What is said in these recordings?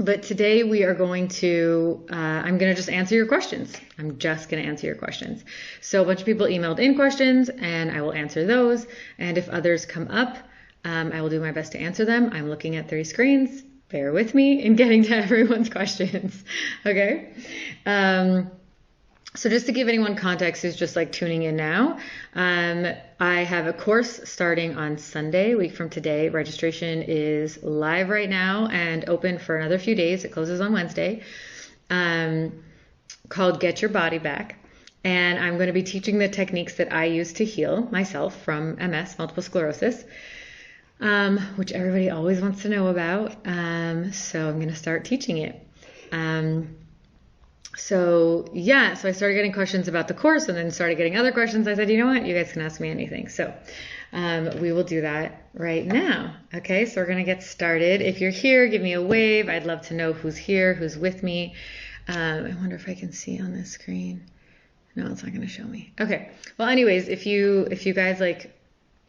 But today we are going to, I'm going to just answer your questions. I'm just going to answer your questions. So a bunch of people emailed in questions and I will answer those. And if others come up, I will do my best to answer them. I'm looking at 3 screens. Bear with me in getting to everyone's questions. Okay. So just to give anyone context who's just like tuning in now, I have a course starting on Sunday, a week from today. Registration is live right now and open for another few days. It closes on Wednesday, called Get Your Body Back. And I'm going to be teaching the techniques that I use to heal myself from MS, multiple sclerosis, which everybody always wants to know about. So I'm going to start teaching it. So I started getting questions about the course and then started getting other questions. I said, you know what, you guys can ask me anything. So we will do that right now. Okay, so we're going to get started. If you're here, give me a wave. I'd love to know who's here, who's with me. I wonder if I can see on this screen. No, it's not going to show me. Okay. Well, anyways, if you guys like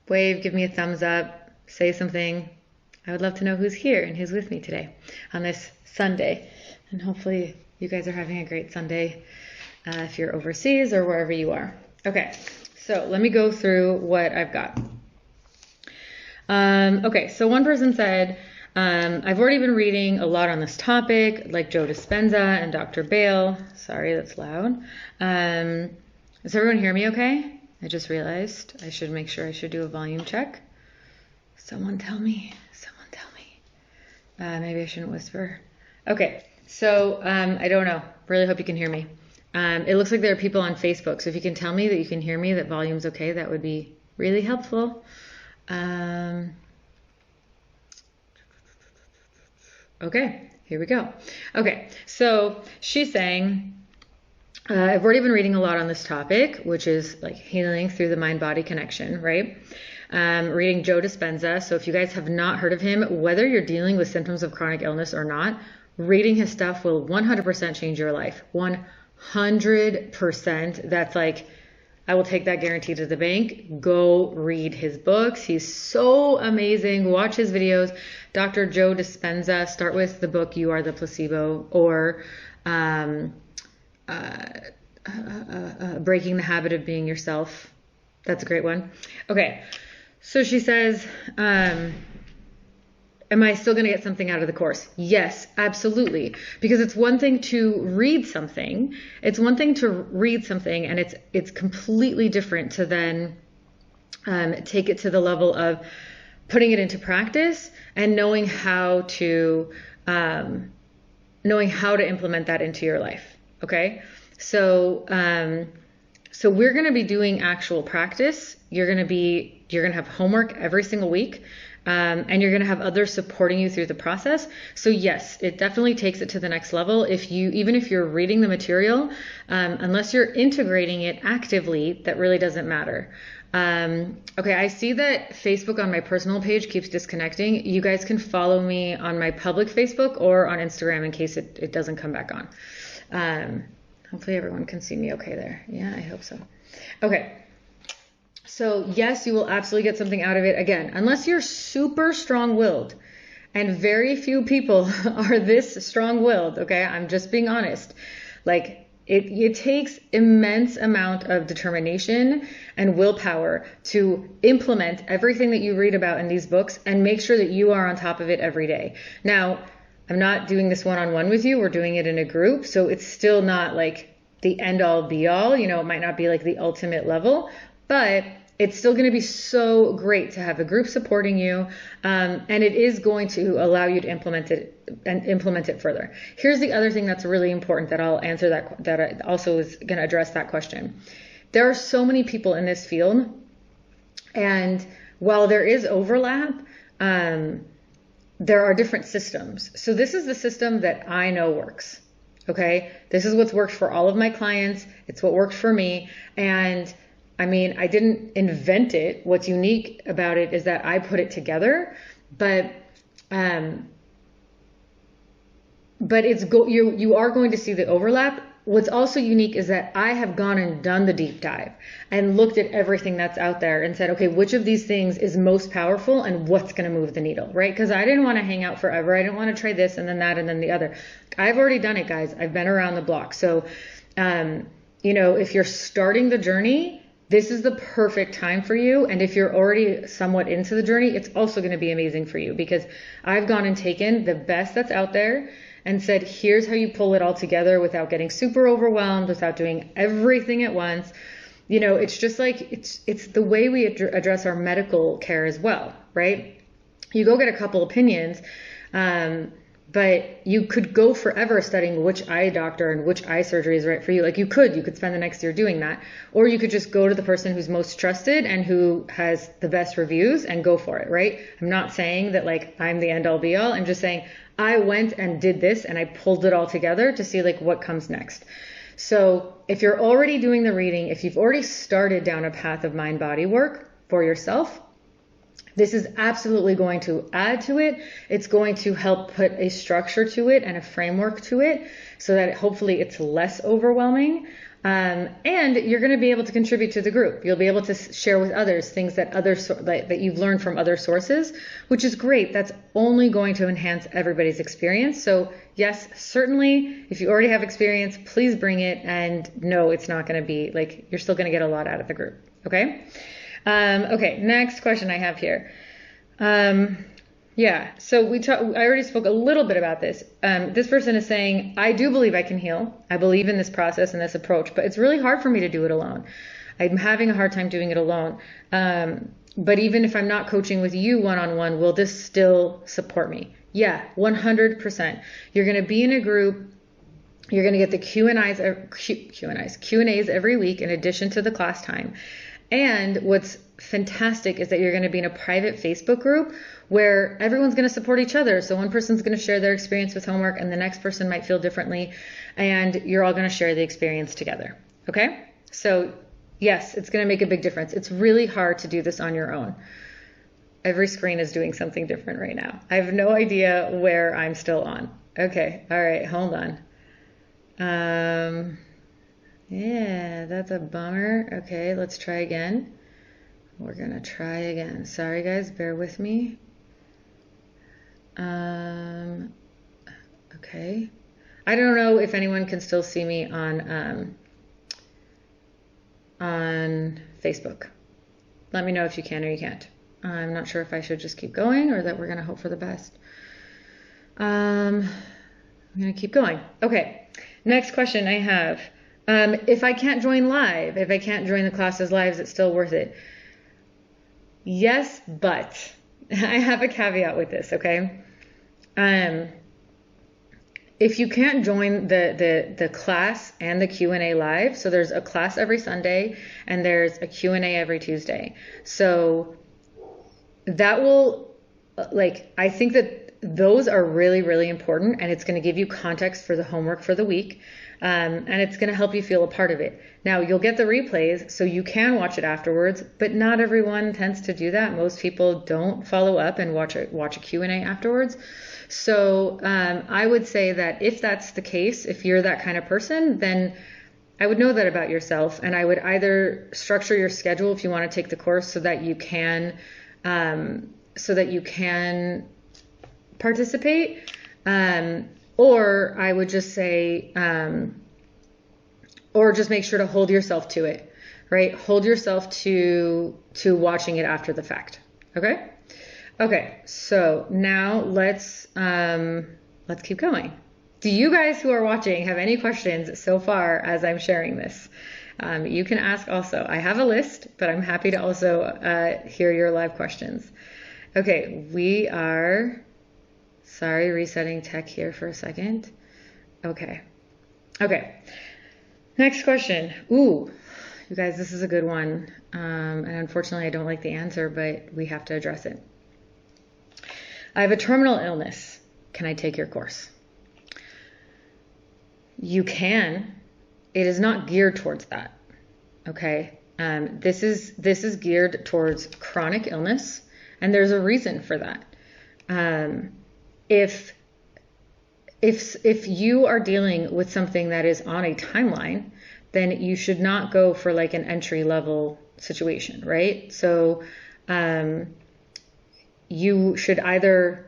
wave, give me a thumbs up, say something. I would love to know who's here and who's with me today on this Sunday. And hopefully you guys are having a great Sunday if you're overseas or wherever you are. Okay, so let me go through what I've got. Okay, so one person said, I've already been reading a lot on this topic, like Joe Dispenza and Dr. Bale. Sorry, that's loud. Does everyone hear me okay? I just realized I should make sure I should do a volume check. Someone tell me. Maybe I shouldn't whisper. Okay. So I don't know. Really hope you can hear me. It looks like there are people on Facebook. So if you can tell me that you can hear me, that volume's okay, that would be really helpful. Okay, here we go. Okay, so she's saying, I've already been reading a lot on this topic, which is like healing through the mind-body connection, right? Reading Joe Dispenza. So if you guys have not heard of him, whether you're dealing with symptoms of chronic illness or not, reading his stuff will 100% change your life. 100%. That's like, I will take that guarantee to the bank. Go read his books. He's so amazing. Watch his videos. Dr. Joe Dispenza. Start with the book, You Are the Placebo, or Breaking the Habit of Being Yourself. That's a great one. Okay. So she says, am I still going to get something out of the course? Yes, absolutely. Because it's one thing to read something. It's one thing to read something, and it's completely different to then take it to the level of putting it into practice and knowing how to implement that into your life. Okay, so we're going to be doing actual practice. You're going to have homework every single week. And you're going to have others supporting you through the process. So yes, it definitely takes it to the next level. Even if you're reading the material, unless you're integrating it actively, that really doesn't matter. Okay, I see that Facebook on my personal page keeps disconnecting. You guys can follow me on my public Facebook or on Instagram in case it doesn't come back on. Hopefully everyone can see me okay there. Yeah, I hope so. Okay. So yes, you will absolutely get something out of it. Again, unless you're super strong-willed, and very few people are this strong-willed, okay? I'm just being honest. Like, it takes immense amount of determination and willpower to implement everything that you read about in these books and make sure that you are on top of it every day. Now, I'm not doing this one-on-one with you. We're doing it in a group, so it's still not like the end-all, be-all. You know, it might not be like the ultimate level, but it's still going to be so great to have a group supporting you, and it is going to allow you to implement it further. Here's the other thing that's really important that I'll answer that also is going to address that question. There are so many people in this field, and while there is overlap, there are different systems. So this is the system that I know works. Okay, this is what's worked for all of my clients. It's what worked for me, and I mean, I didn't invent it. What's unique about it is that I put it together, but you are going to see the overlap. what's also unique is that I have gone and done the deep dive and looked at everything that's out there and said, okay, which of these things is most powerful and what's going to move the needle, right? Because I didn't want to hang out forever. I didn't want to try this and then that and then the other. I've already done it, guys. I've been around the block. So, if you're starting the journey, this is the perfect time for you. And if you're already somewhat into the journey, it's also going to be amazing for you, because I've gone and taken the best that's out there and said, here's how you pull it all together without getting super overwhelmed, without doing everything at once. It's just like, it's the way we address our medical care as well, right? You go get a couple opinions, but you could go forever studying which eye doctor and which eye surgery is right for you. Like you could spend the next year doing that, or you could just go to the person who's most trusted and who has the best reviews and go for it, right? I'm not saying that like I'm the end all be all. I'm just saying I went and did this and I pulled it all together to see like what comes next. So if you're already doing the reading, if you've already started down a path of mind body work for yourself, this is absolutely going to add to it. It's going to help put a structure to it and a framework to it so that hopefully it's less overwhelming. And you're going to be able to contribute to the group. You'll be able to share with others things that that you've learned from other sources, which is great. That's only going to enhance everybody's experience. So yes, certainly, if you already have experience, please bring it. And no, it's not going to be like, you're still going to get a lot out of the group. Okay. Okay. Next question I have here. So I already spoke a little bit about this. This person is saying, I do believe I can heal. I believe in this process and this approach, but it's really hard for me to do it alone. I'm having a hard time doing it alone. But even if I'm not coaching with you one-on-one, will this still support me? Yeah, 100%. You're going to be in a group. You're going to get the Q&As every week in addition to the class time. And what's fantastic is that you're going to be in a private Facebook group where everyone's going to support each other. So one person's going to share their experience with homework and the next person might feel differently, and you're all going to share the experience together. Okay? So yes, it's going to make a big difference. It's really hard to do this on your own. Every screen is doing something different right now. I have no idea where I'm still on. Okay. All right. Hold on. Yeah, that's a bummer. Okay, let's try again. We're going to try again. Sorry, guys, bear with me. Okay. I don't know if anyone can still see me on Facebook. Let me know if you can or you can't. I'm not sure if I should just keep going or that we're going to hope for the best. I'm going to keep going. Okay, next question I have. If I can't join live, if I can't join the classes live, is it still worth it? Yes, but I have a caveat with this, okay? If you can't join the class and the Q&A live, so there's a class every Sunday and there's a Q&A every Tuesday. So that will, I think that those are really, really important, and it's going to give you context for the homework for the week. And it's going to help you feel a part of it. Now, you'll get the replays, so you can watch it afterwards, but not everyone tends to do that. Most people don't follow up and watch a Q&A afterwards. So I would say that if that's the case, if you're that kind of person, then I would know that about yourself, and I would either structure your schedule if you want to take the course so that you can participate. Or I would just say, or just make sure to hold yourself to it, right? Hold yourself to watching it after the fact. Okay? Okay. So now let's keep going. Do you guys who are watching have any questions so far as I'm sharing this? You can ask also. I have a list, but I'm happy to also hear your live questions. Okay. We are... Sorry, resetting tech here for a second. Okay. Next question. Ooh, you guys, this is a good one. And unfortunately, I don't like the answer, but we have to address it. I have a terminal illness. Can I take your course? You can. It is not geared towards that. Okay. This is geared towards chronic illness, and there's a reason for that. If if you are dealing with something that is on a timeline, then you should not go for like an entry level situation, right? So you should either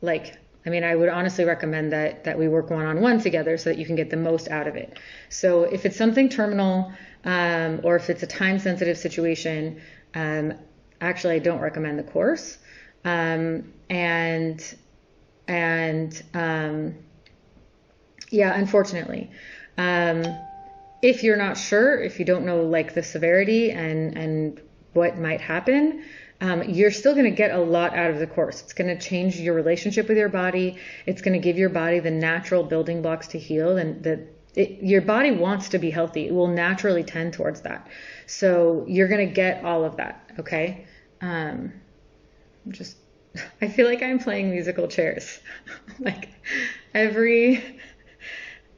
I would honestly recommend that we work one-on-one together so that you can get the most out of it. So if it's something terminal, or if it's a time-sensitive situation, actually, I don't recommend the course. Unfortunately, if you're not sure, if you don't know like the severity and what might happen, you're still going to get a lot out of the course. It's going to change your relationship with your body. It's going to give your body the natural building blocks to heal, and your body wants to be healthy. It will naturally tend towards that. So you're going to get all of that. Okay. I feel like I'm playing musical chairs. Like every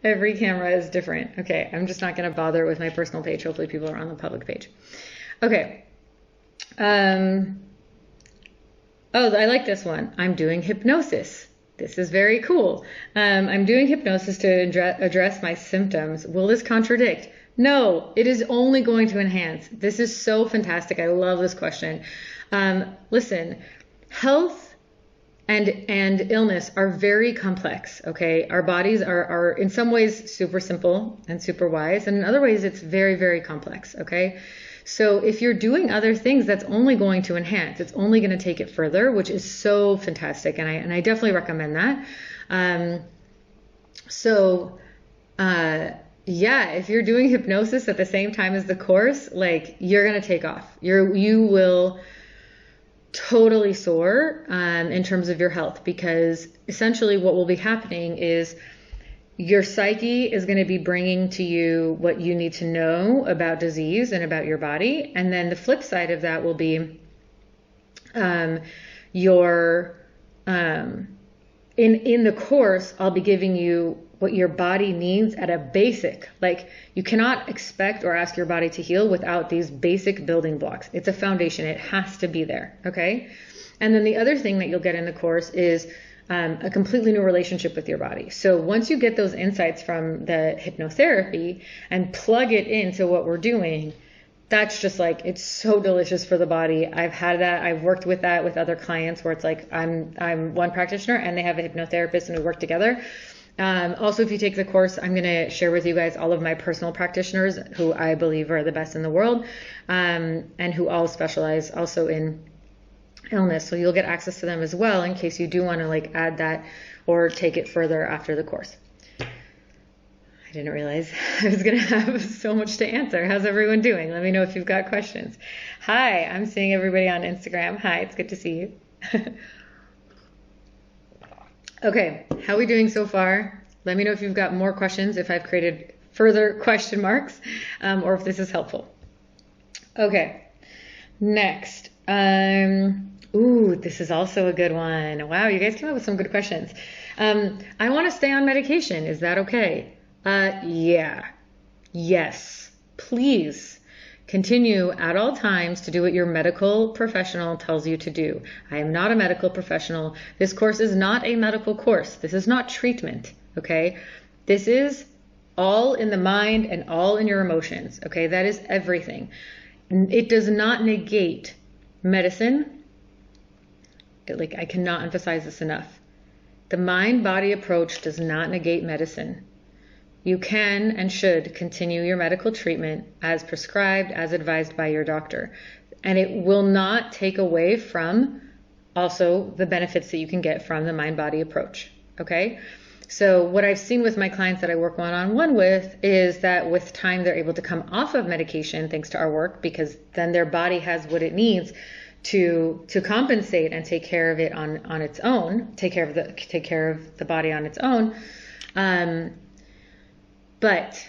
camera is different. Okay. I'm just not going to bother with my personal page. Hopefully people are on the public page. Okay. I like this one. I'm doing hypnosis. This is very cool. I'm doing hypnosis to address my symptoms. Will this contradict? No, it is only going to enhance. This is so fantastic. I love this question. Listen, health and illness are very complex, okay? Our bodies are in some ways super simple and super wise, and in other ways it's very, very complex, okay? So if you're doing other things, that's only going to enhance. It's only going to take it further, which is so fantastic, and I definitely recommend that. If you're doing hypnosis at the same time as the course, like you're going to take off. You will totally soar in terms of your health, because essentially what will be happening is your psyche is going to be bringing to you what you need to know about disease and about your body. And then the flip side of that will be in the course, I'll be giving you what your body needs at a basic. Like, you cannot expect or ask your body to heal without these basic building blocks. It's a foundation. It has to be there. Okay. And then the other thing that you'll get in the course is a completely new relationship with your body. So once you get those insights from the hypnotherapy and plug it into what we're doing, that's just like, it's so delicious for the body. I've had that. I've worked with that with other clients where it's like, I'm one practitioner and they have a hypnotherapist and we work together. Also, if you take the course, I'm going to share with you guys all of my personal practitioners who I believe are the best in the world, and who all specialize also in illness. So you'll get access to them as well in case you do want to like add that or take it further after the course. I didn't realize I was going to have so much to answer. How's everyone doing? Let me know if you've got questions. Hi, I'm seeing everybody on Instagram. Hi, it's good to see you. Okay, how are we doing so far? Let me know if you've got more questions, if I've created further question marks, or if this is helpful. Okay, next. This is also a good one. Wow, you guys came up with some good questions. I want to stay on medication. Is that okay? Yeah. Yes. Please continue at all times to do what your medical professional tells you to do. I am not a medical professional. This course is not a medical course. This is not treatment. Okay. This is all in the mind and all in your emotions. Okay. That is everything. It does not negate medicine. I cannot emphasize this enough. The mind-body approach does not negate medicine. You can and should continue your medical treatment as prescribed, as advised by your doctor. And it will not take away from also the benefits that you can get from the mind-body approach. Okay? So what I've seen with my clients that I work one-on-one with is that with time they're able to come off of medication thanks to our work, because then their body has what it needs to compensate and take care of it on its own, take care of the body on its own. But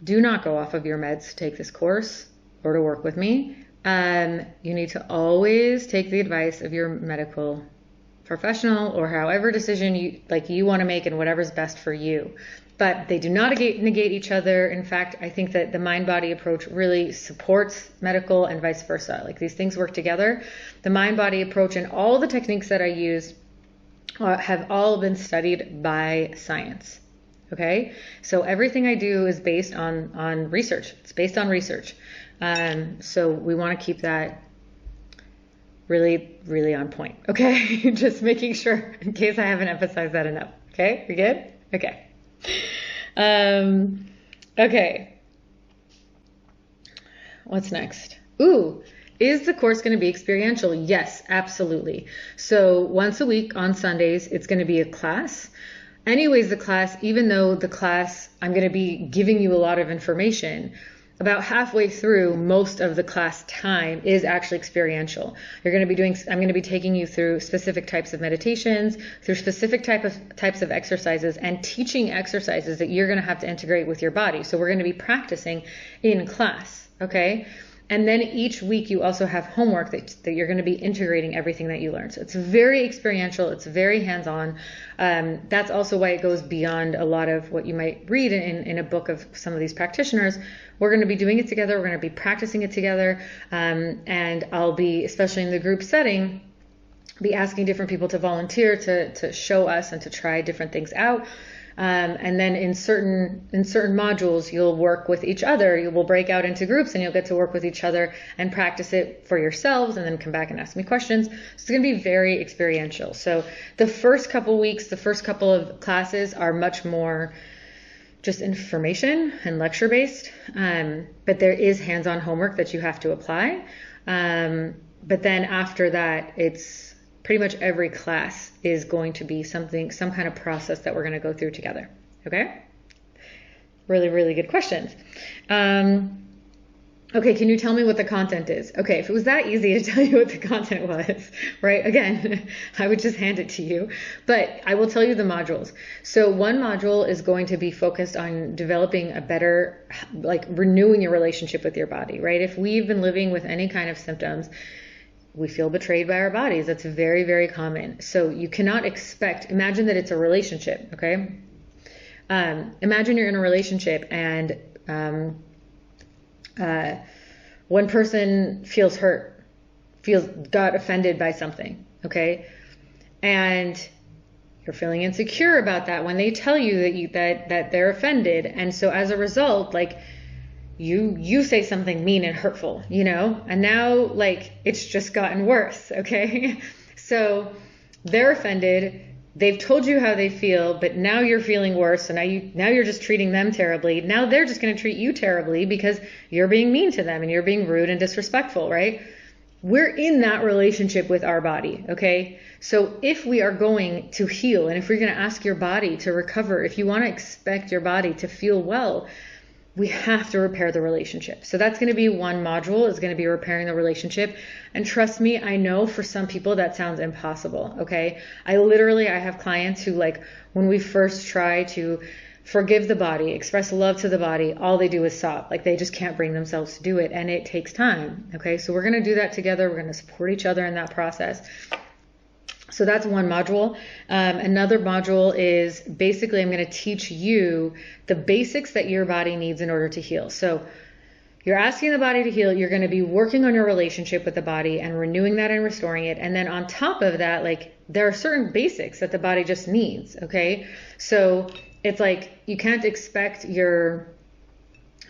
do not go off of your meds to take this course or to work with me. You need to always take the advice of your medical professional, or however decision you want to make, and whatever's best for you. But they do not negate each other. In fact, I think that the mind-body approach really supports medical and vice versa. Like, these things work together. The mind-body approach and all the techniques that I use have all been studied by science. Okay, so everything I do is based on research. It's based on research. So we want to keep that really, really on point. Okay, just making sure in case I haven't emphasized that enough. Okay, we good? Okay. Okay. What's next? Ooh. Is the course going to be experiential? Yes, absolutely. So once a week on Sundays, it's going to be a class. Anyways, the class, even though the class, I'm going to be giving you a lot of information, about halfway through, most of the class time is actually experiential. I'm going to be taking you through specific types of meditations, through specific types of exercises, and teaching exercises that you're going to have to integrate with your body. So we're going to be practicing in class, okay? And then each week you also have homework that you're going to be integrating everything that you learn. So it's very experiential. It's very hands-on. That's also why it goes beyond a lot of what you might read in a book of some of these practitioners. We're going to be doing it together. We're going to be practicing it together. And I'll be, especially in the group setting, be asking different people to volunteer to show us and to try different things out. And then in certain modules, you'll work with each other. You will break out into groups and you'll get to work with each other and practice it for yourselves and then come back and ask me questions. So it's going to be very experiential. So the first couple weeks, the first couple of classes are much more just information and lecture based. But there is hands-on homework that you have to apply. But then after that, it's pretty much every class is going to be some kind of process that we're going to go through together. Okay? Really, really good questions. Okay, can you tell me what the content is? Okay, if it was that easy to tell you what the content was, right? Again, I would just hand it to you. But I will tell you the modules. So one module is going to be focused on developing a better, like renewing your relationship with your body, right? If we've been living with any kind of symptoms, we feel betrayed by our bodies. That's very, very common. So you cannot imagine that it's a relationship, okay? Imagine you're in a relationship and one person feels hurt, got offended by something, okay? And you're feeling insecure about that when they tell you that they're offended. And so as a result, like, you say something mean and hurtful, and now like it's just gotten worse. Okay. So they're offended. They've told you how they feel, but now you're feeling worse. So now you're just treating them terribly. Now they're just going to treat you terribly because you're being mean to them and you're being rude and disrespectful, right? We're in that relationship with our body. Okay. So if we are going to heal and if we're going to ask your body to recover, if you want to expect your body to feel well, we have to repair the relationship. So that's going to be one module, is going to be repairing the relationship. And trust me, I know for some people that sounds impossible. Okay. I have clients who, like, when we first try to forgive the body, express love to the body, all they do is sob. Like, they just can't bring themselves to do it. And it takes time. Okay. So we're going to do that together. We're going to support each other in that process. So that's one module. Another module is basically I'm going to teach you the basics that your body needs in order to heal. So you're asking the body to heal. You're going to be working on your relationship with the body and renewing that and restoring it. And then on top of that, like, there are certain basics that the body just needs. Okay. So it's like, you can't expect your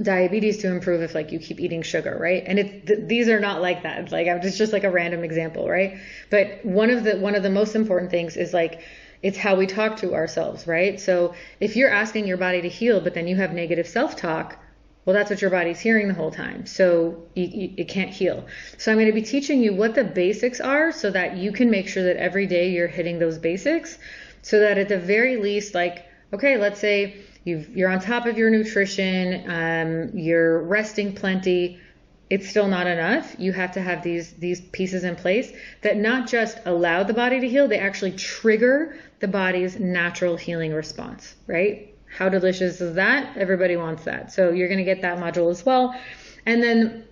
diabetes to improve if, like, you keep eating sugar, right? And these are not like that. It's like, it's just like a random example, right? But one of the most important things is, like, it's how we talk to ourselves, right? So if you're asking your body to heal, but then you have negative self-talk, well, that's what your body's hearing the whole time. So it can't heal. So I'm going to be teaching you what the basics are so that you can make sure that every day you're hitting those basics, so that at the very least, like, okay, let's say you're on top of your nutrition, you're resting plenty, it's still not enough. You have to have these pieces in place that not just allow the body to heal, they actually trigger the body's natural healing response, right? How delicious is that? Everybody wants that. So you're going to get that module as well. And then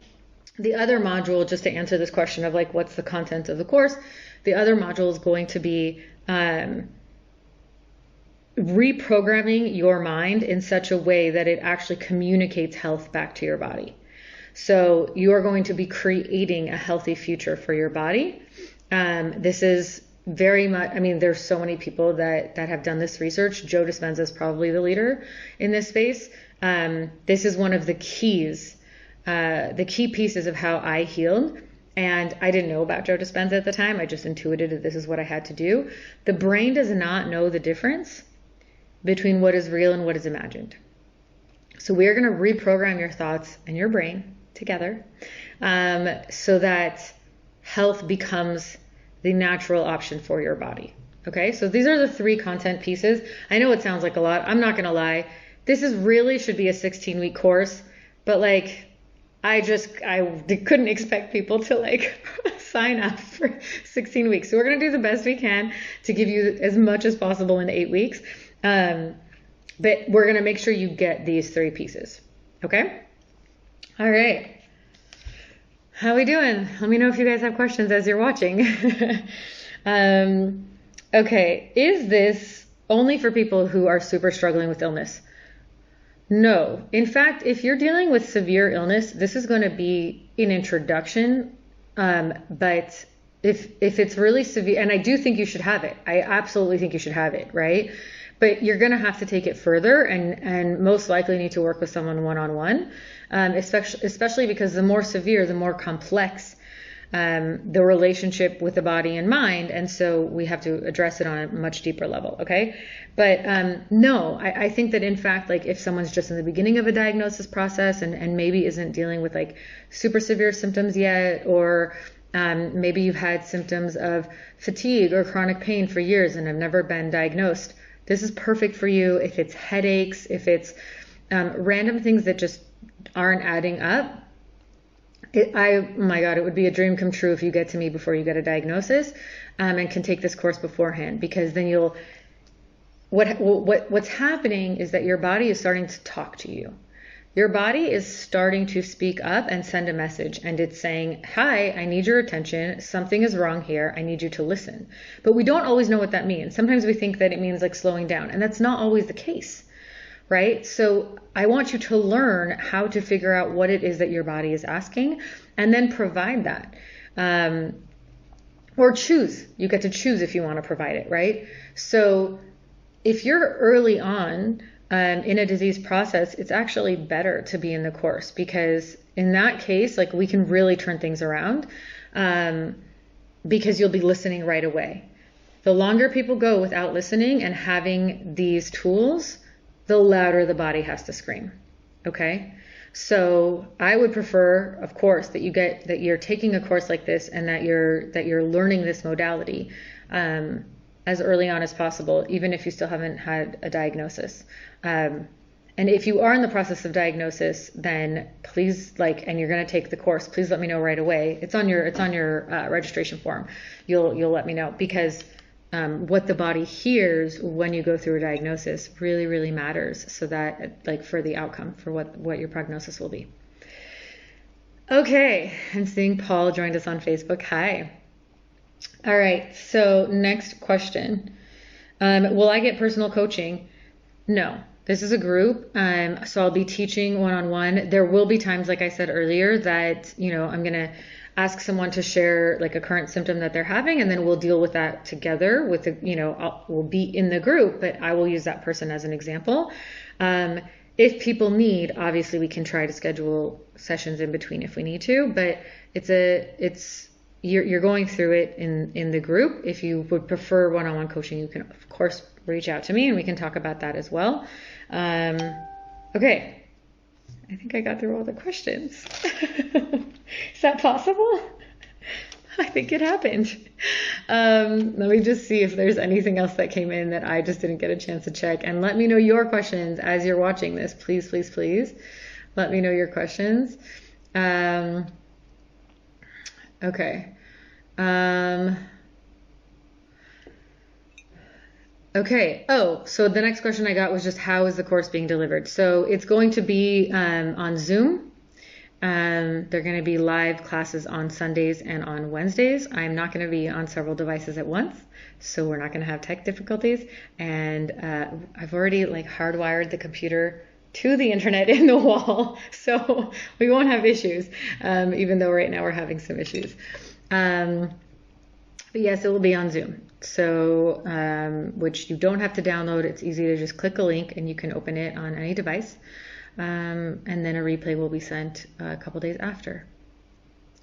the other module, just to answer this question of, like, what's the content of the course, the other module is going to be reprogramming your mind in such a way that it actually communicates health back to your body. So you are going to be creating a healthy future for your body. This is very much, I mean, there's so many people that have done this research. Joe Dispenza is probably the leader in this space. This is one of the keys, the key pieces of how I healed. And I didn't know about Joe Dispenza at the time. I just intuited that this is what I had to do. The brain does not know the difference between what is real and what is imagined. So we are going to reprogram your thoughts and your brain together, so that health becomes the natural option for your body. Okay, so these are the 3 content pieces. I know it sounds like a lot. I'm not going to lie. This is really should be a 16-week course, but like, I couldn't expect people to like sign up for 16 weeks. So we're going to do the best we can to give you as much as possible in 8 weeks. But we're going to make sure you get these 3 pieces. Okay? All right. How we doing? Let me know if you guys have questions as you're watching. Okay. Is this only for people who are super struggling with illness? No. In fact, if you're dealing with severe illness, this is going to be an introduction. But if it's really severe, and I do think you should have it. I absolutely think you should have it, right? But you're going to have to take it further and most likely need to work with someone one-on-one, especially because the more severe, the more complex the relationship with the body and mind. And so we have to address it on a much deeper level. Okay. But no, I think that in fact, like if someone's just in the beginning of a diagnosis process and maybe isn't dealing with like super severe symptoms yet, or maybe you've had symptoms of fatigue or chronic pain for years and have never been diagnosed, this is perfect for you. If it's headaches, if it's random things that just aren't adding up, my God, it would be a dream come true if you get to me before you get a diagnosis, and can take this course beforehand, because then what's happening is that your body is starting to talk to you. Your body is starting to speak up and send a message, and it's saying, hi, I need your attention. Something is wrong here. I need you to listen. But we don't always know what that means. Sometimes we think that it means like slowing down, and that's not always the case. Right? So I want you to learn how to figure out what it is that your body is asking and then provide that. Or choose. You get to choose if you want to provide it, right? So if you're early on in a disease process, it's actually better to be in the course, because in that case, like we can really turn things around, because you'll be listening right away. The longer people go without listening and having these tools, the louder the body has to scream. Okay. So I would prefer, of course, that you're taking a course like this and that you're learning this modality, as early on as possible, even if you still haven't had a diagnosis. And if you are in the process of diagnosis, then please, and you're going to take the course, please let me know right away. It's on your registration form. You'll let me know, because what the body hears when you go through a diagnosis really, really matters, so that for the outcome, for what your prognosis will be. Okay. I'm seeing Paul joined us on Facebook. Hi. All right. So next question. Will I get personal coaching? No, this is a group. So I'll be teaching one-on-one. There will be times, like I said earlier, that, I'm going to ask someone to share like a current symptom that they're having, and then we'll deal with that together with we'll be in the group, but I will use that person as an example. If people need, obviously we can try to schedule sessions in between if we need to, but you're going through it in the group. If you would prefer one-on-one coaching, you can of course reach out to me and we can talk about that as well. Okay. I think I got through all the questions. Is that possible? I think it happened. Let me just see if there's anything else that came in that I just didn't get a chance to check. And let me know your questions as you're watching this. Please, please, please. Let me know your questions. Okay. Okay. Oh, so the next question I got was just, how is the course being delivered? So it's going to be on Zoom. They're going to be live classes on Sundays and on Wednesdays. I'm not going to be on several devices at once, so we're not going to have tech difficulties. And I've already hardwired the computer to the internet in the wall, so we won't have issues, even though right now we're having some issues. But yes, it will be on Zoom. So, which you don't have to download. It's easy to just click a link and you can open it on any device. And then a replay will be sent a couple days after.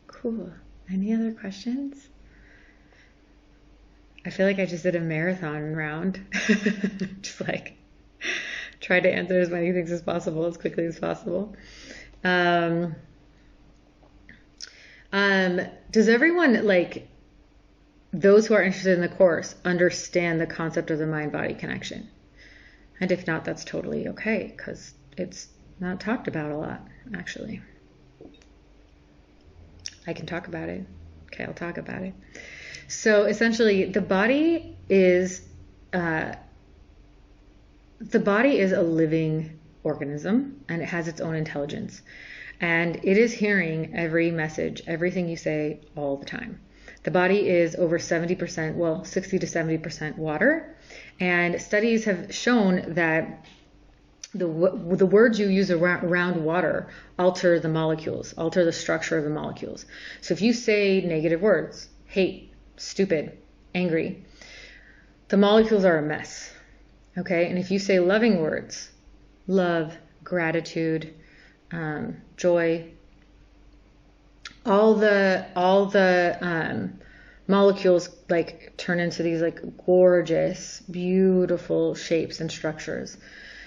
Cool. Any other questions? I feel like I just did a marathon round. Just like try to answer as many things as possible, as quickly as possible. Does everyone, like, those who are interested in the course, understand the concept of the mind-body connection? And if not, that's totally okay, because it's not talked about a lot, actually. I can talk about it. Okay, I'll talk about it. So essentially, the body is a living organism, and it has its own intelligence. And it is hearing every message, everything you say all the time. The body is over 70%, well, 60 to 70% water. And studies have shown that the words you use around water alter the molecules, alter the structure of the molecules. So if you say negative words, hate, stupid, angry, the molecules are a mess. Okay? And if you say loving words, love, gratitude, joy, all the molecules like turn into these like gorgeous, beautiful shapes and structures.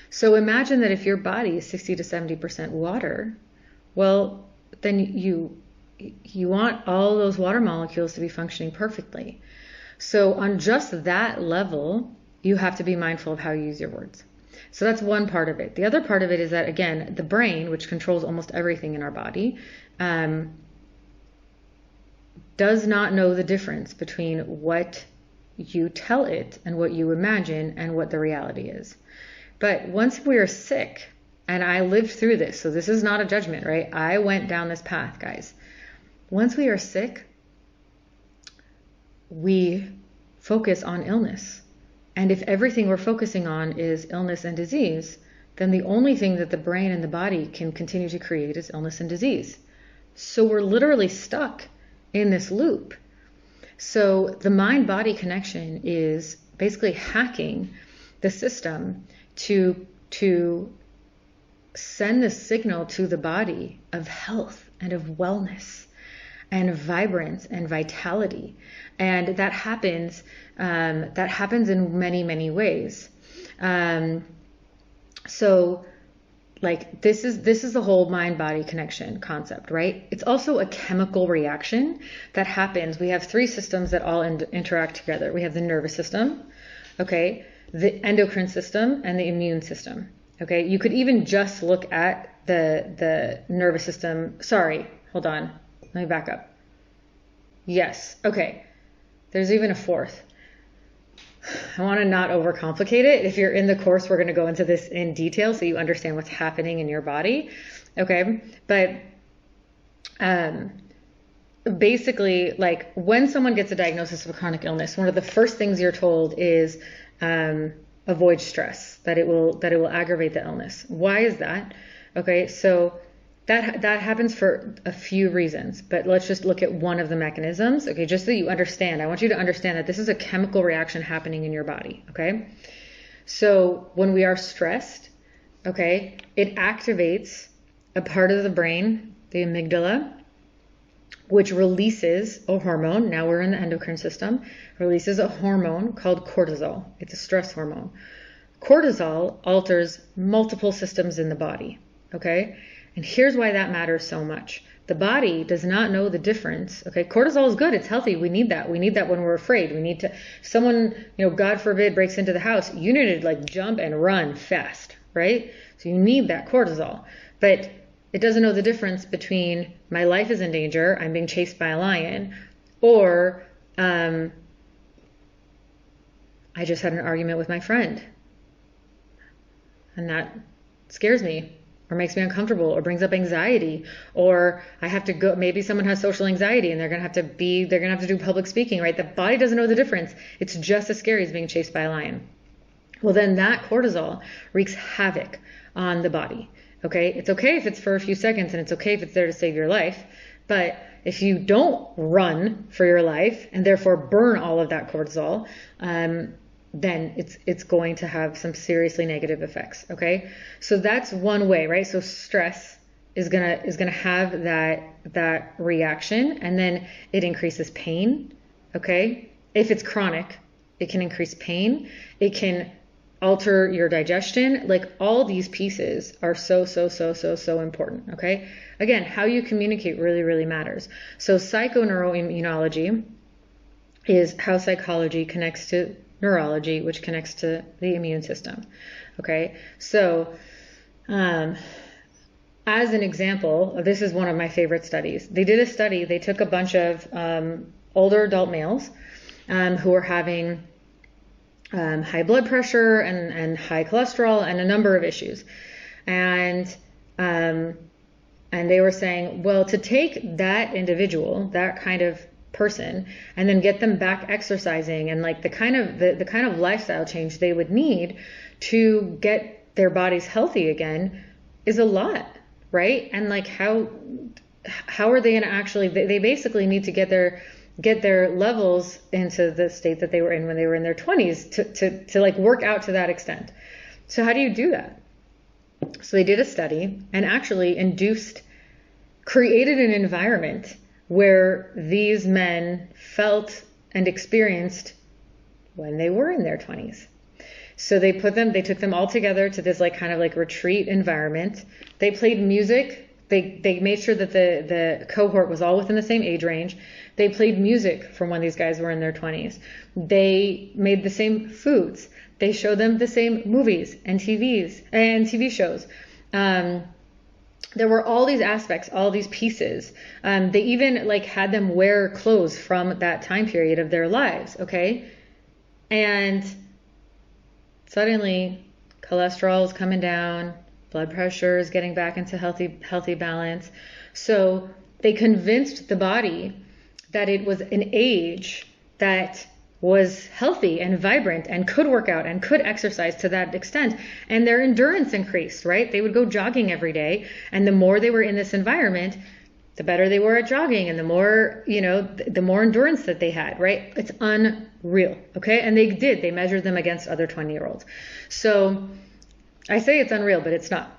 So imagine that if your body is 60 to 70% water, well, then you want all those water molecules to be functioning perfectly. So on just that level, you have to be mindful of how you use your words. So that's one part of it. The other part of it is that, again, the brain, which controls almost everything in our body, does not know the difference between what you tell it and what you imagine and what the reality is. But once we are sick, and I lived through this, so this is not a judgment, right? I went down this path, guys. Once we are sick, we focus on illness. And if everything we're focusing on is illness and disease, then the only thing that the brain and the body can continue to create is illness and disease. So we're literally stuck in this loop. So the mind-body connection is basically hacking the system to send the signal to the body of health and of wellness and vibrance and vitality. And that happens in many, many ways. So like this is the whole mind-body connection concept, right? It's also a chemical reaction that happens. We have three systems that all interact together. We have the nervous system, okay, the endocrine system, and the immune system. Okay, you could even just look at the nervous system. Sorry, hold on. Let me back up. Yes, okay. There's even a fourth. I want to not overcomplicate it. If you're in the course, we're going to go into this in detail so you understand what's happening in your body. Okay, but basically, like when someone gets a diagnosis of a chronic illness, one of the first things you're told is avoid stress, that it will aggravate the illness. Why is that? Okay, so that happens for a few reasons, but let's just look at one of the mechanisms. Okay, just so you understand, I want you to understand that this is a chemical reaction happening in your body. Okay, so when we are stressed, okay, it activates a part of the brain, the amygdala, which releases a hormone. Now we're in the endocrine system, releases a hormone called cortisol. It's a stress hormone. Cortisol alters multiple systems in the body, okay? And here's why that matters so much. The body does not know the difference, okay? Cortisol is good, it's healthy, we need that. We need that when we're afraid. We need to, someone, God forbid, breaks into the house, you need to like jump and run fast, right? So you need that cortisol. But it doesn't know the difference between my life is in danger, I'm being chased by a lion, or I just had an argument with my friend. And that scares me, or makes me uncomfortable, or brings up anxiety, or I have to go, maybe someone has social anxiety and they're going to have to do public speaking, right? The body doesn't know the difference. It's just as scary as being chased by a lion. Well, then that cortisol wreaks havoc on the body. Okay, it's okay if it's for a few seconds and it's okay if it's there to save your life, but if you don't run for your life and therefore burn all of that cortisol, then it's going to have some seriously negative effects. Okay, so that's one way, right? So stress is gonna have that reaction, and then it increases pain. Okay, if it's chronic, it can increase pain. It can alter your digestion. Like, all these pieces are so important. Okay, again, how you communicate really, really matters. So psychoneuroimmunology is how psychology connects to neurology, which connects to the immune system. Okay, so as an example, this is one of my favorite studies. They did a study. They took a bunch of older adult males who were having high blood pressure and high cholesterol and a number of issues, and they were saying, well, to take that individual, that kind of person, and then get them back exercising and like the kind of lifestyle change they would need to get their bodies healthy again is a lot, right? And like how are they going to actually, they basically need to get their levels into the state that they were in when they were in their 20s to like work out to that extent. So how do you do that? So they did a study and actually created an environment where these men felt and experienced when they were in their 20s. So they took them all together to this like kind of like retreat environment. They played music. They made sure that the cohort was all within the same age range. They played music from when these guys were in their 20s. They made the same foods. They showed them the same movies and TV shows. There were all these aspects, all these pieces. They even like had them wear clothes from that time period of their lives. Okay. And suddenly cholesterol is coming down, blood pressure is getting back into healthy balance. So they convinced the body that it was an age that was healthy and vibrant and could work out and could exercise to that extent. And their endurance increased, right? They would go jogging every day. And the more they were in this environment, the better they were at jogging and the more, the more endurance that they had, right? It's unreal. Okay. And they measured them against other 20-year-olds. So I say it's unreal, but it's not.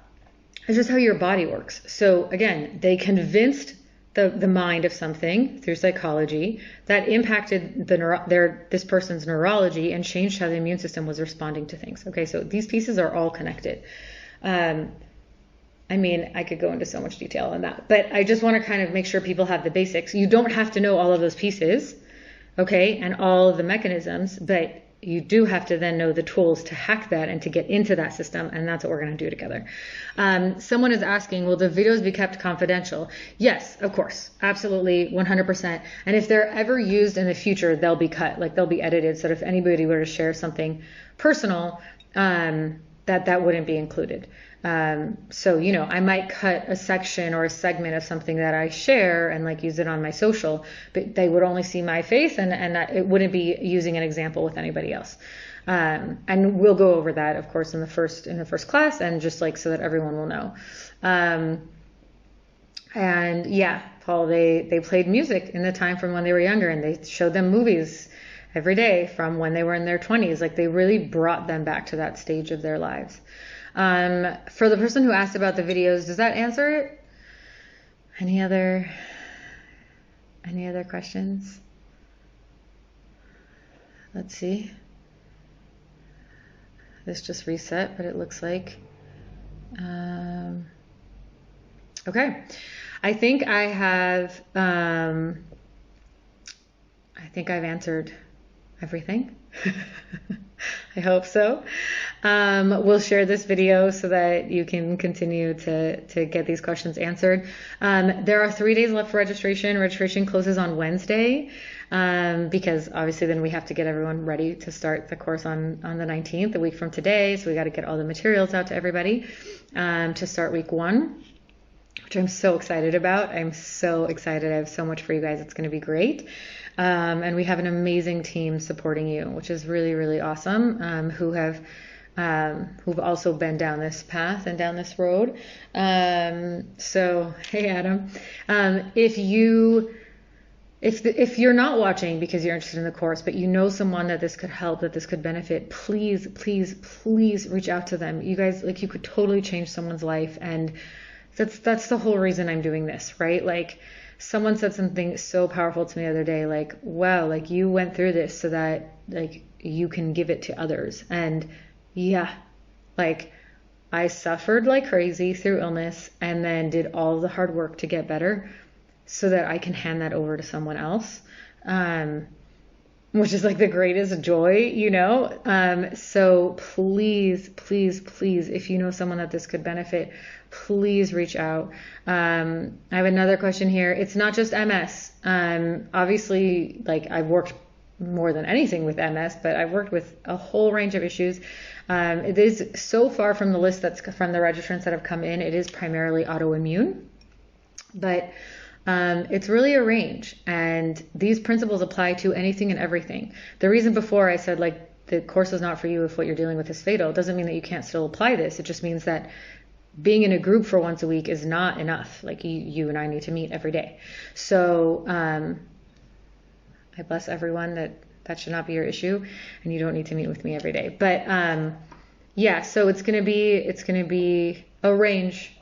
It's just how your body works. So again, they convinced the mind of something through psychology that impacted this person's neurology and changed how the immune system was responding to things. Okay, so these pieces are all connected. I mean, I could go into so much detail on that, but I just want to kind of make sure people have the basics. You don't have to know all of those pieces, okay, and all of the mechanisms, but you do have to then know the tools to hack that and to get into that system, and that's what we're going to do together. Someone is asking, will the videos be kept confidential? Yes, of course, absolutely, 100%. And if they're ever used in the future, they'll be cut, like they'll be edited, so that if anybody were to share something personal, that wouldn't be included. So, I might cut a section or a segment of something that I share and like use it on my social, but they would only see my face and it wouldn't be using an example with anybody else. And we'll go over that, of course, in the first class, and just like so that everyone will know. And yeah, Paul, they played music in the time from when they were younger, and they showed them movies every day from when they were in their 20s. Like, they really brought them back to that stage of their lives. For the person who asked about the videos, does that answer it? Any other questions? Let's see. This just reset, but it looks like, okay. I think I've answered everything. I hope so. We'll share this video so that you can continue to get these questions answered. There are 3 days left for registration. Registration closes on Wednesday, because obviously then we have to get everyone ready to start the course on the 19th, a week from today. So we got to get all the materials out to everybody to start week 1, which I'm so excited about. I'm so excited. I have so much for you guys. It's going to be great. And we have an amazing team supporting you, which is really, really awesome, who have who've also been down this path and down this road. So, hey, Adam, if you're not watching because you're interested in the course, but you know someone that this could help, that this could benefit, please, please, please reach out to them. You guys, like, you could totally change someone's life. And that's the whole reason I'm doing this, right? Like, someone said something so powerful to me the other day, like, wow, like, you went through this so that, like, you can give it to others. And yeah, like, I suffered like crazy through illness and then did all the hard work to get better so that I can hand that over to someone else, which is like the greatest joy, you know? So please, please, please, if you know someone that this could benefit, please reach out. I have another question here. It's not just MS. Obviously, like, I've worked more than anything with MS, but I've worked with a whole range of issues. It is so far from the list that's from the registrants that have come in, it is primarily autoimmune, but it's really a range, and these principles apply to anything and everything. The reason before I said, like, the course is not for you if what you're dealing with is fatal doesn't mean that you can't still apply this. It just means that being in a group for once a week is not enough. Like, you and I need to meet every day. So I bless everyone that should not be your issue, and you don't need to meet with me every day. But yeah, so it's gonna be a range,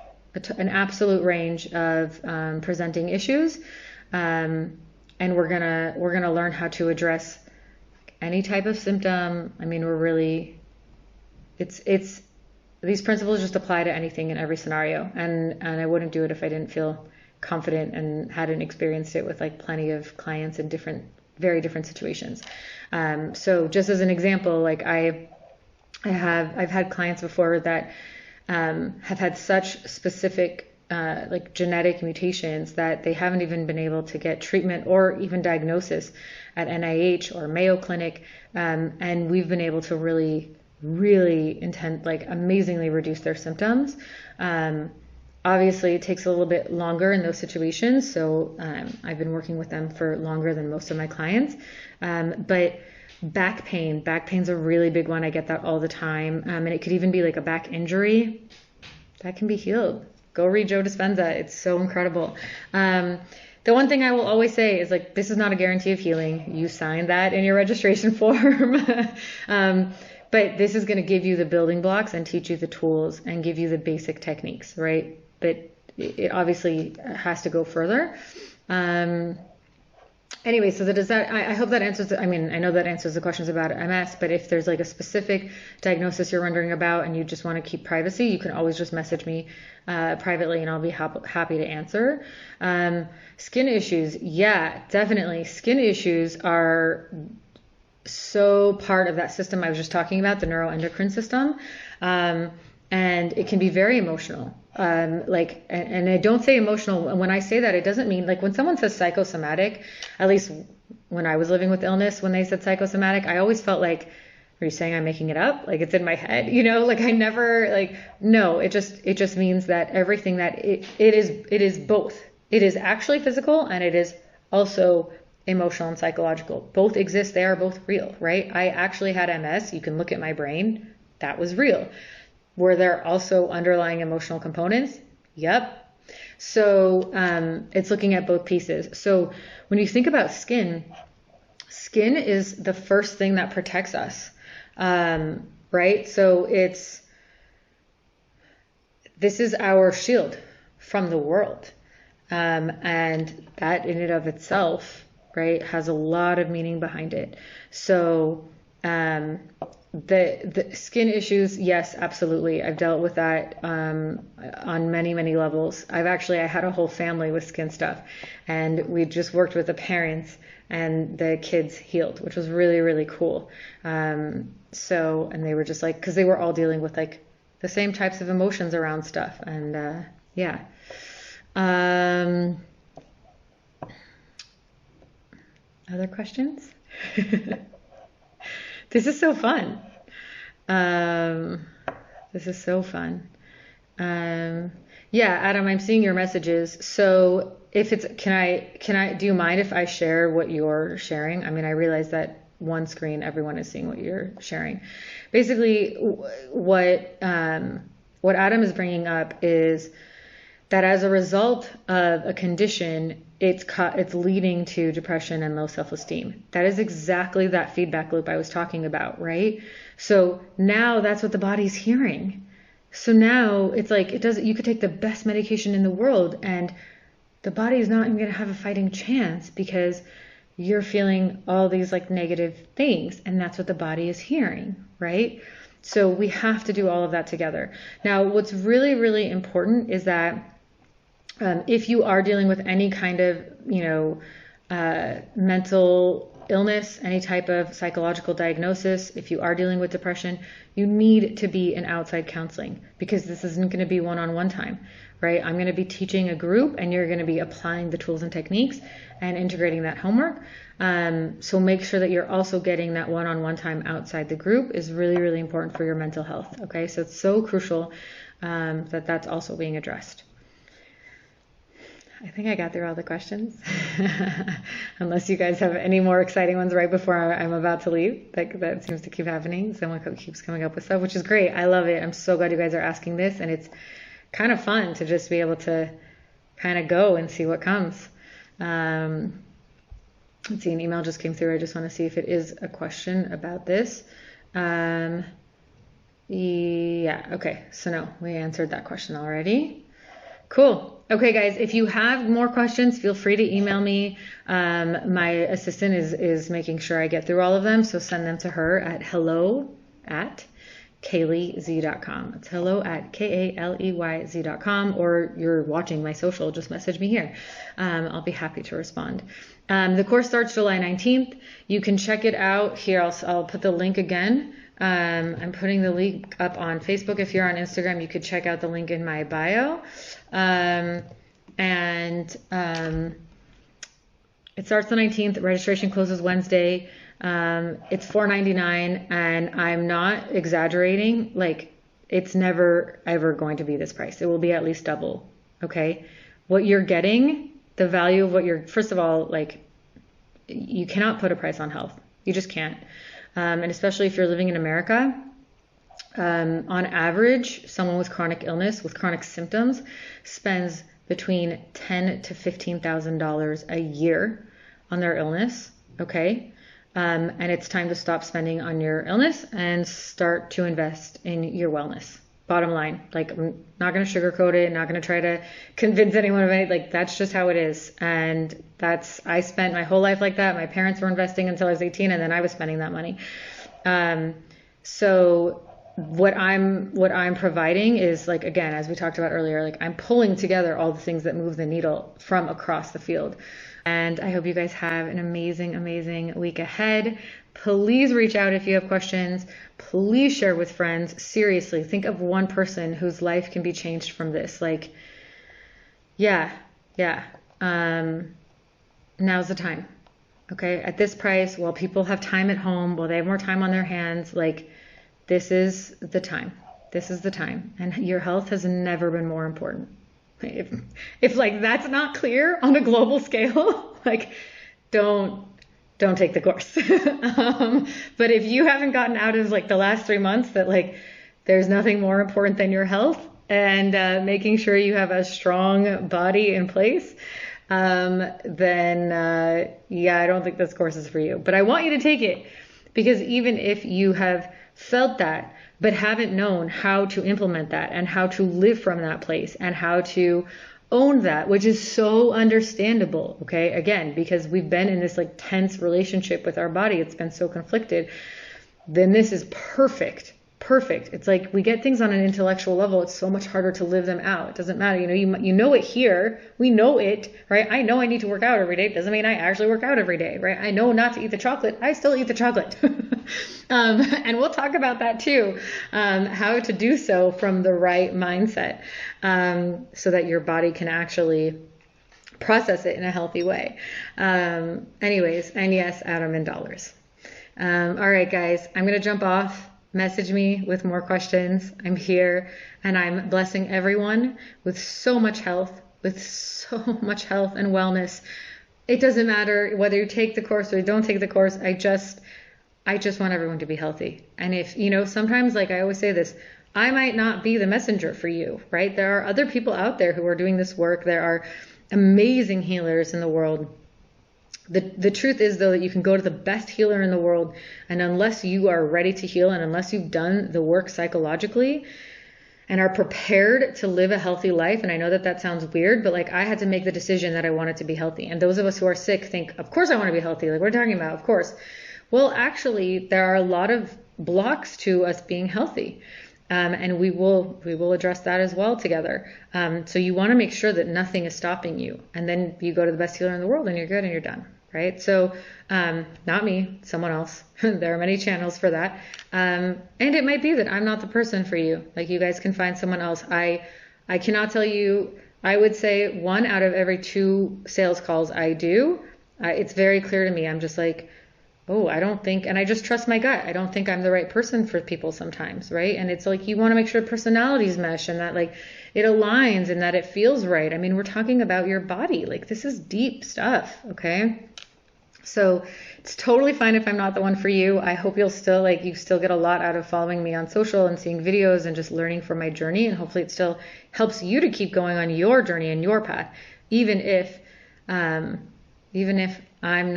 an absolute range of presenting issues, and we're gonna learn how to address any type of symptom. I mean, it's these principles just apply to anything in every scenario, and I wouldn't do it if I didn't feel confident and hadn't experienced it with, like, plenty of clients in very different situations. So just as an example, like, I've had clients before that have had such specific like genetic mutations that they haven't even been able to get treatment or even diagnosis at NIH or Mayo Clinic, and we've been able to really amazingly reduce their symptoms. Obviously, it takes a little bit longer in those situations, so I've been working with them for longer than most of my clients. But back pain's a really big one. I get that all the time, and it could even be like a back injury that can be healed. Go read Joe Dispenza; it's so incredible. The one thing I will always say is, like, this is not a guarantee of healing. You signed that in your registration form. But this is going to give you the building blocks and teach you the tools and give you the basic techniques, right? But it obviously has to go further. Anyway, so I hope that answers, I mean, I know that answers the questions about MS, but if there's like a specific diagnosis you're wondering about and you just want to keep privacy, you can always just message me privately and I'll be happy to answer. Skin issues, yeah, definitely. Skin issues are so part of that system I was just talking about, the neuroendocrine system. And it can be very emotional. And I don't say emotional. When I say that, it doesn't mean, like, when someone says psychosomatic, at least when I was living with illness, when they said psychosomatic, I always felt like, are you saying I'm making it up? Like, it's in my head, you know, like, I never, like, no, it just means that everything that it is both. It is actually physical and it is also emotional and psychological. Both exist. They are both real, right? I actually had MS. You can look at my brain. That was real. Were there also underlying emotional components? Yep. So it's looking at both pieces. So when you think about skin is the first thing that protects us, right? So this is our shield from the world. And that in and of itself, right, has a lot of meaning behind it. So the skin issues, yes, absolutely. I've dealt with that on many, many levels. I had a whole family with skin stuff, and we just worked with the parents, and the kids healed, which was really, really cool. And they were just like, because they were all dealing with, like, the same types of emotions around stuff, and yeah. Other questions? This is so fun. This is so fun. Yeah, Adam, I'm seeing your messages. So if do you mind if I share what you're sharing? I mean, I realize that one screen, everyone is seeing what you're sharing. Basically, what Adam is bringing up is that as a result of a condition, it's leading to depression and low self-esteem. That is exactly that feedback loop I was talking about, right? So now that's what the body's hearing. So now it's like you could take the best medication in the world and the body is not even going to have a fighting chance because you're feeling all these like negative things, and that's what the body is hearing, right? So we have to do all of that together. Now, what's really, really important is that if you are dealing with any kind of, mental illness, any type of psychological diagnosis, if you are dealing with depression, you need to be in outside counseling, because this isn't going to be one-on-one time, right? I'm going to be teaching a group and you're going to be applying the tools and techniques and integrating that homework. So make sure that you're also getting that one-on-one time outside the group is really, really important for your mental health. Okay. So it's so crucial that that's also being addressed. I think I got through all the questions, unless you guys have any more exciting ones right before I'm about to leave. That seems to keep happening. Someone keeps coming up with stuff, which is great. I love it. I'm so glad you guys are asking this, and it's kind of fun to just be able to kind of go and see what comes. Let's see, an email just came through. I just want to see if it is a question about this. Yeah, okay. So no, we answered that question already. Cool. Okay, guys, if you have more questions, feel free to email me. My assistant is making sure I get through all of them, so send them to her at hello@kaleyz.com. It's hello@kaleyz.com, or you're watching my social, just message me here. I'll be happy to respond. The course starts July 19th. You can check it out here. I'll put the link again. I'm putting the link up on Facebook. If you're on Instagram, you could check out the link in my bio. It starts the 19th. Registration closes Wednesday. It's $4.99, and I'm not exaggerating. Like, it's never ever going to be this price. It will be at least double. Okay. What you're getting, the value of what first of all, like, you cannot put a price on health. You just can't. And especially if you're living in America, on average, someone with chronic illness, with chronic symptoms, spends between $10,000 to $15,000 a year on their illness. Okay. And it's time to stop spending on your illness and start to invest in your wellness. Bottom line, like, I'm not going to sugarcoat it, not going to try to convince anyone of it. Like, that's just how it is. And I spent my whole life like that. My parents were investing until I was 18, and then I was spending that money. So what I'm providing is, like, again, as we talked about earlier, like, I'm pulling together all the things that move the needle from across the field. And I hope you guys have an amazing, amazing week ahead. Please reach out if you have questions. Please share with friends. Seriously, think of one person whose life can be changed from this. Like, yeah. Now's the time. Okay. At this price, while people have time at home, while they have more time on their hands, like, this is the time. This is the time. And your health has never been more important. If like that's not clear on a global scale, like, don't take the course. But if you haven't gotten out of, like, the last 3 months that, like, there's nothing more important than your health and making sure you have a strong body in place, then I don't think this course is for you. But I want you to take it, because even if you have felt that but haven't known how to implement that and how to live from that place and how to own that, which is so understandable. Okay. Again, because we've been in this, like, tense relationship with our body. It's been so conflicted. Then this is perfect. It's like, we get things on an intellectual level. It's so much harder to live them out. It doesn't matter. You know it here. We know it, right? I know I need to work out every day. It doesn't mean I actually work out every day, right? I know not to eat the chocolate. I still eat the chocolate. And we'll talk about that too. How to do so from the right mindset, so that your body can actually process it in a healthy way. Anyways, and yes, Adam in dollars. All right, guys, I'm going to jump off. Message me with more questions. I'm here, and I'm blessing everyone with so much health and wellness. It doesn't matter whether you take the course or you don't take the course. I just I just want everyone to be healthy. And if, sometimes, like I always say this, I might not be the messenger for you, right? There are other people out there who are doing this work. There are amazing healers in the world. The truth is, though, that you can go to the best healer in the world, and unless you are ready to heal and unless you've done the work psychologically and are prepared to live a healthy life, and I know that that sounds weird, but like I had to make the decision that I wanted to be healthy. And those of us who are sick think, of course I want to be healthy. Like we're talking about, of course. Well, actually, there are a lot of blocks to us being healthy. And we will address that as well together. So you want to make sure that nothing is stopping you. And then you go to the best healer in the world and you're good and you're done. Right? So, not me, someone else. There are many channels for that. And it might be that I'm not the person for you. Like you guys can find someone else. I cannot tell you, I would say 1 out of every 2 sales calls I do, it's very clear to me. I'm just like, oh, I don't think, and I just trust my gut. I don't think I'm the right person for people sometimes, right? And it's like, you want to make sure personalities mesh and that like it aligns and that it feels right. I mean, we're talking about your body. Like this is deep stuff. Okay. So it's totally fine if I'm not the one for you. I hope you still get a lot out of following me on social and seeing videos and just learning from my journey. And hopefully it still helps you to keep going on your journey and your path, even if I'm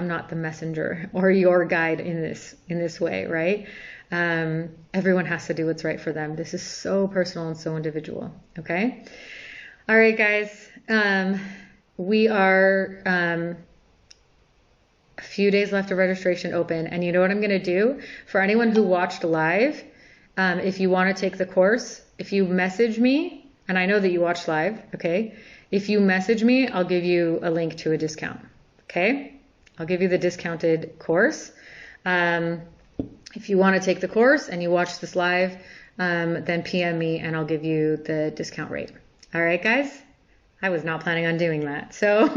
not the messenger or your guide in this way, right? Everyone has to do what's right for them. This is so personal and so individual. Okay. All right, guys. We are, a few days left of registration open. And you know what I'm going to do for anyone who watched live? If you want to take the course, if you message me, and I know that you watched live. Okay. If you message me, I'll give you a link to a discount. Okay. I'll give you the discounted course. If you want to take the course and you watch this live, then PM me and I'll give you the discount rate. All right, guys? I was not planning on doing that. So,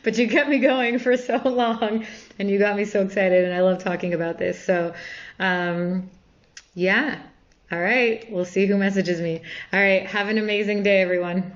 but you kept me going for so long and you got me so excited and I love talking about this. So, yeah. All right. We'll see who messages me. All right. Have an amazing day, everyone.